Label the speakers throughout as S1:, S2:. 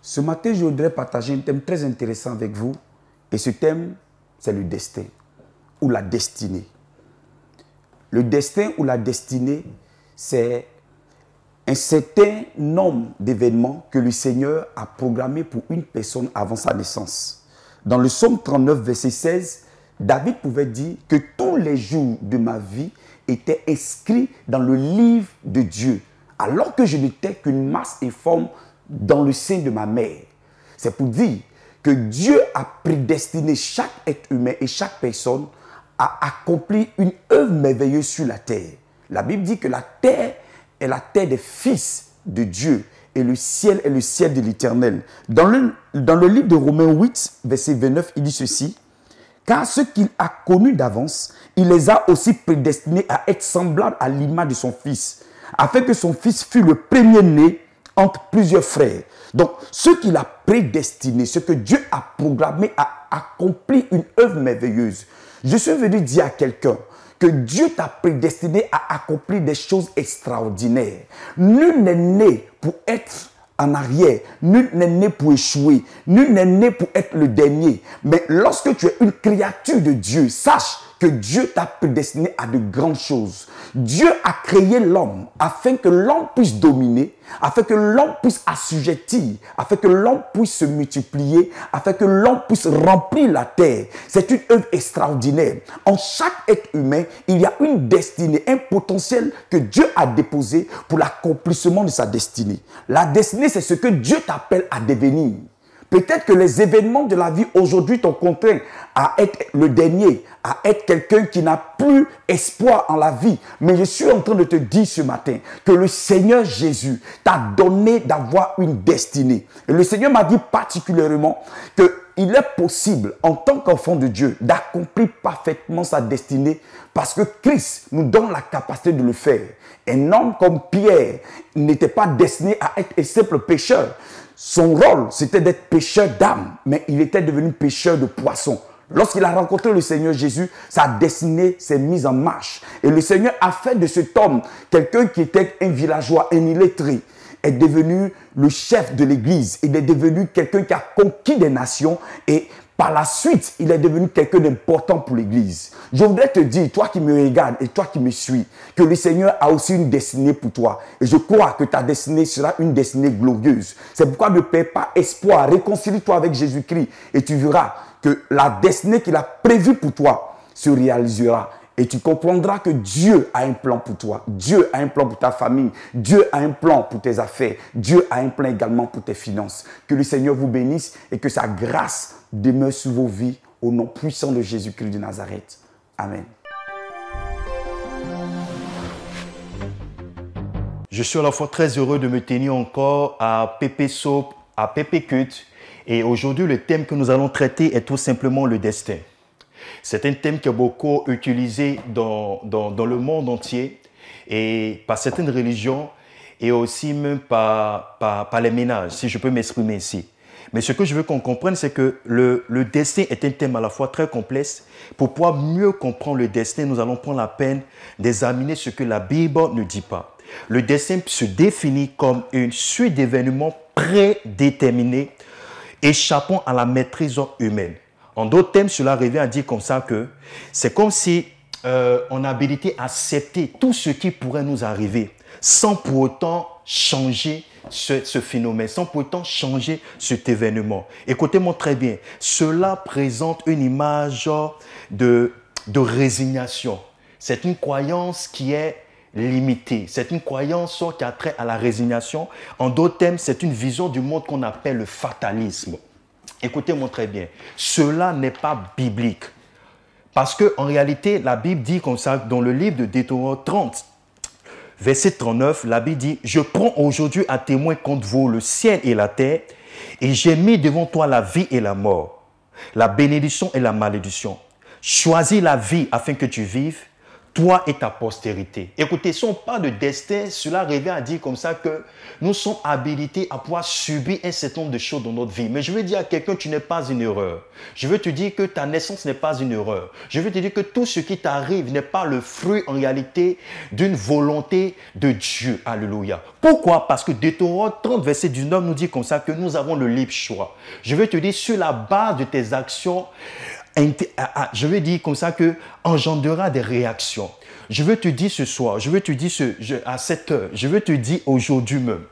S1: Ce matin, je voudrais partager un thème très intéressant avec vous. Et ce thème, c'est le destin ou la destinée. Le destin ou la destinée, c'est un certain nombre d'événements que le Seigneur a programmés pour une personne avant sa naissance. Dans le psaume 39, verset 16, David pouvait dire que tous les jours de ma vie étaient inscrits dans le livre de Dieu, alors que je n'étais qu'une masse informe dans le sein de ma mère. C'est pour dire que Dieu a prédestiné chaque être humain et chaque personne à accomplir une œuvre merveilleuse sur la terre. La Bible dit que la terre est la terre des fils de Dieu et le ciel est le ciel de l'Éternel. Dans le livre de Romains 8, verset 29, il dit ceci: car ceux qu'il a connus d'avance, il les a aussi prédestinés à être semblables à l'image de son fils, afin que son fils fût le premier-né entre plusieurs frères. Donc, ceux qu'il a prédestinés, ce que Dieu a programmé à accomplir une œuvre merveilleuse. Je suis venu dire à quelqu'un que Dieu t'a prédestiné à accomplir des choses extraordinaires. Nul n'est né pour être en arrière, nul n'est né pour échouer, nul n'est né pour être le dernier. Mais lorsque tu es une créature de Dieu, sache que Dieu t'a prédestiné à de grandes choses. Dieu a créé l'homme afin que l'homme puisse dominer, afin que l'homme puisse assujettir, afin que l'homme puisse se multiplier, afin que l'homme puisse remplir la terre. C'est une œuvre extraordinaire. En chaque être humain, il y a une destinée, un potentiel que Dieu a déposé pour l'accomplissement de sa destinée. La destinée, c'est ce que Dieu t'appelle à devenir. Peut-être que les événements de la vie aujourd'hui t'ont contraint à être le dernier, à être quelqu'un qui n'a plus espoir en la vie. Mais je suis en train de te dire ce matin que le Seigneur Jésus t'a donné d'avoir une destinée. Et le Seigneur m'a dit particulièrement qu'il est possible, en tant qu'enfant de Dieu, d'accomplir parfaitement sa destinée parce que Christ nous donne la capacité de le faire. Un homme comme Pierre n'était pas destiné à être un simple pécheur. Son rôle, c'était d'être pêcheur d'âmes, mais il était devenu pêcheur de poissons. Lorsqu'il a rencontré le Seigneur Jésus, sa destinée s'est mise en marche. Et le Seigneur a fait de cet homme quelqu'un qui était un villageois, un illettré, est devenu le chef de l'église. Il est devenu quelqu'un qui a conquis des nations et par la suite, il est devenu quelqu'un d'important pour l'église. Je voudrais te dire, toi qui me regardes et toi qui me suis, que le Seigneur a aussi une destinée pour toi. Et je crois que ta destinée sera une destinée glorieuse. C'est pourquoi ne perds pas espoir. Réconcilie-toi avec Jésus-Christ et tu verras que la destinée qu'il a prévue pour toi se réalisera. Et tu comprendras que Dieu a un plan pour toi. Dieu a un plan pour ta famille. Dieu a un plan pour tes affaires. Dieu a un plan également pour tes finances. Que le Seigneur vous bénisse et que sa grâce demeure sur vos vies au nom puissant de Jésus-Christ de Nazareth. Amen.
S2: Je suis à la fois très heureux de me tenir encore à Pépé Soap, à Pépé Cut. Et aujourd'hui, le thème que nous allons traiter est tout simplement le destin. C'est un thème qui est beaucoup utilisé dans le monde entier et par certaines religions et aussi même par les ménages, si je peux m'exprimer ici. Mais ce que je veux qu'on comprenne, c'est que le destin est un thème à la fois très complexe. Pour pouvoir mieux comprendre le destin, nous allons prendre la peine d'examiner ce que la Bible ne dit pas. Le destin se définit comme une suite d'événements prédéterminés échappant à la maîtrise humaine. En d'autres termes, cela revient à dire comme ça que c'est comme si on a habilité à accepter tout ce qui pourrait nous arriver sans pour autant changer ce phénomène, sans pour autant changer cet événement. Écoutez-moi très bien, cela présente une image de résignation. C'est une croyance qui est limitée, c'est une croyance qui a trait à la résignation. En d'autres termes, c'est une vision du monde qu'on appelle le fatalisme. Écoutez-moi très bien, cela n'est pas biblique. Parce qu'en réalité, la Bible dit comme ça, dans le livre de Deutéronome 30, verset 39, la Bible dit « Je prends aujourd'hui à témoin contre vous le ciel et la terre, et j'ai mis devant toi la vie et la mort, la bénédiction et la malédiction. Choisis la vie afin que tu vives, toi et ta postérité. Écoutez, si on parle de destin, cela revient à dire comme ça que nous sommes habilités à pouvoir subir un certain nombre de choses dans notre vie. Mais je veux dire à quelqu'un, tu n'es pas une erreur. Je veux te dire que ta naissance n'est pas une erreur. Je veux te dire que tout ce qui t'arrive n'est pas le fruit en réalité d'une volonté de Dieu. Alléluia. Pourquoi? Parce que Deutéronome 30, verset 19 nous dit comme ça que nous avons le libre choix. Je veux te dire, sur la base de tes actions, je veux dire comme ça que engendrera des réactions. Je veux te dire ce soir, je veux te dire à cette heure, je veux te dire aujourd'hui même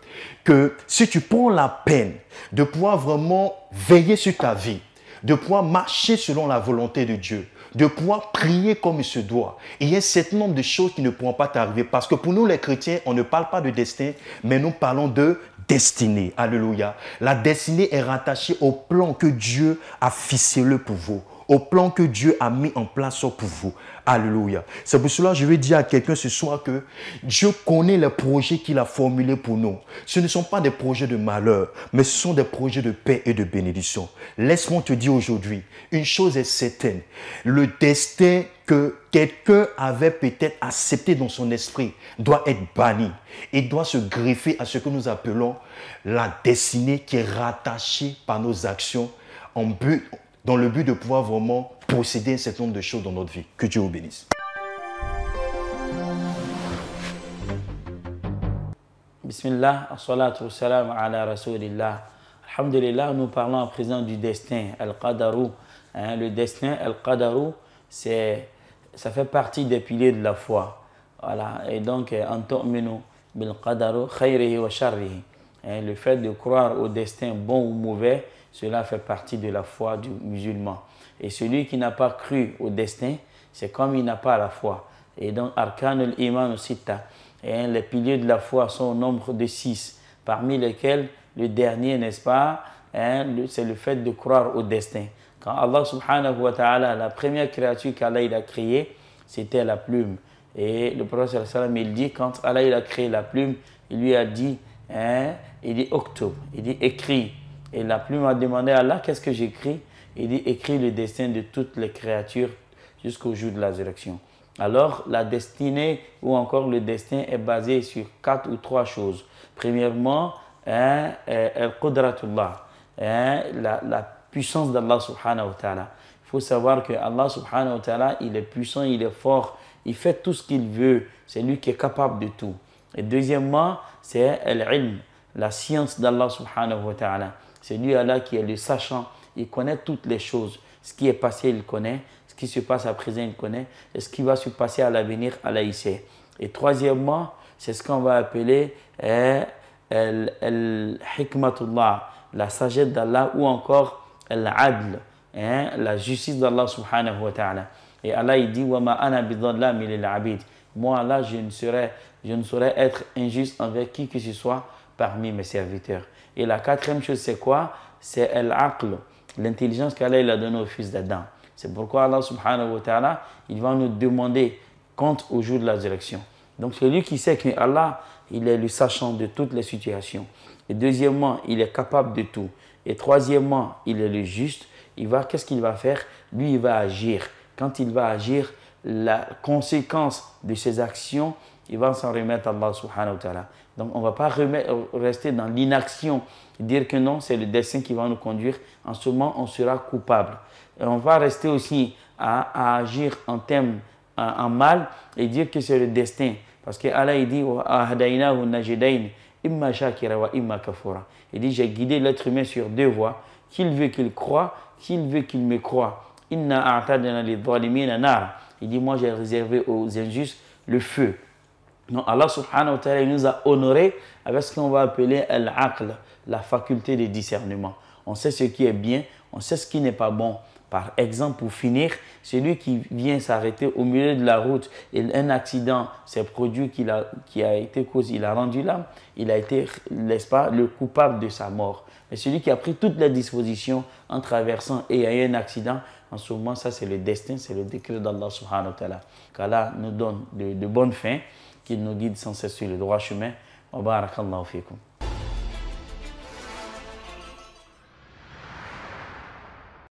S2: que si tu prends la peine de pouvoir vraiment veiller sur ta vie, de pouvoir marcher selon la volonté de Dieu, de pouvoir prier comme il se doit, il y a un certain nombre de choses qui ne pourront pas t'arriver parce que pour nous les chrétiens, on ne parle pas de destin, mais nous parlons de destinée. Alléluia. La destinée est rattachée au plan que Dieu a ficelé pour vous, au plan que Dieu a mis en place pour vous. Alléluia. C'est pour cela que je veux dire à quelqu'un ce soir que Dieu connaît les projets qu'il a formulés pour nous. Ce ne sont pas des projets de malheur, mais ce sont des projets de paix et de bénédiction. Laisse-moi te dire aujourd'hui, une chose est certaine. Le destin que quelqu'un avait peut-être accepté dans son esprit doit être banni et doit se greffer à ce que nous appelons la destinée qui est rattachée par nos actions dans le but de pouvoir vraiment posséder un certain nombre de choses dans notre vie. Que Dieu vous bénisse.
S3: Bismillah, as-salatu was-salam ala rasulillah. Alhamdulillah, nous parlons à présent du destin, al-qadaru. Le destin, al-qadaru, ça fait partie des piliers de la foi. Voilà. Et donc, en tu'minu bil-qadaru khayrihi wa sharrihi. Le fait de croire au destin bon ou mauvais, cela fait partie de la foi du musulman. Et celui qui n'a pas cru au destin, c'est comme il n'a pas la foi. Et donc, arkan al-iman sitta. Les piliers de la foi sont au nombre de 6, parmi lesquels le dernier, n'est-ce pas, c'est le fait de croire au destin. Quand Allah subhanahu wa ta'ala, la première créature qu'Allah a créée, c'était la plume. Et le prophète sallam, il dit, quand Allah il a créé la plume, il lui a dit, il dit octobre, il dit écris. Et la plume a demandé à Allah, qu'est-ce que j'écris? Il dit écris le destin de toutes les créatures jusqu'au jour de la résurrection. Alors, la destinée ou encore le destin est basé sur 4 ou 3 choses. Premièrement, al-qudratullah, la puissance d'Allah subhanahu wa ta'ala. Il faut savoir que Allah subhanahu wa ta'ala, il est puissant, il est fort, il fait tout ce qu'il veut. C'est lui qui est capable de tout. Et deuxièmement, c'est al-ilm, la science d'Allah subhanahu wa ta'ala. C'est lui Allah qui est le sachant. Il connaît toutes les choses. Ce qui est passé, il connaît. Ce qui se passe à présent, il connaît. Et ce qui va se passer à l'avenir, Allah il sait. Et troisièmement, c'est ce qu'on va appeler al-hikmatullah, la sagesse d'Allah ou encore al-adl, la justice d'Allah subhanahu wa ta'ala. Et Allah il dit wa ma ana bidhallami lil abid. Moi Allah, je ne saurais être injuste envers qui que ce soit parmi mes serviteurs. Et la quatrième chose, c'est quoi? C'est al-aql, l'intelligence qu'Allah a donnée au fils d'Adam. C'est pourquoi Allah subhanahu wa ta'ala, il va nous demander compte au jour de la résurrection. Donc celui qui sait que Allah, il est le sachant de toutes les situations. Et deuxièmement, il est capable de tout. Et troisièmement, il est le juste. Qu'est-ce qu'il va faire? Lui, il va agir. Quand il va agir, la conséquence de ses actions, il va s'en remettre à Allah subhanahu wa ta'ala. Donc on ne va pas rester dans l'inaction, dire que non, c'est le destin qui va nous conduire. En ce moment, on sera coupable. Et on va rester aussi à agir en mal et dire que c'est le destin. Parce que Allah il dit il dit j'ai guidé l'être humain sur 2 voies, qu'il veut qu'il croie, qu'il veut qu'il me croie. Il dit moi j'ai réservé aux injustes le feu. Donc Allah subhanahu wa ta'ala nous a honorés avec ce qu'on va appeler al-aql, la faculté de discernement. On sait ce qui est bien, on sait ce qui n'est pas bon. Par exemple, pour finir, celui qui vient s'arrêter au milieu de la route et un accident s'est produit qui a été causé, il a rendu l'âme, il a été, n'est-ce pas, le coupable de sa mort. Mais celui qui a pris toutes les dispositions en traversant et il y a eu un accident, en ce moment, ça c'est le destin, c'est le décret d'Allah subhanahu wa ta'ala. Qu'Allah nous donne de bonnes fins, qu'il nous guide sans cesse sur le droit chemin. Wa barakallahu fikum.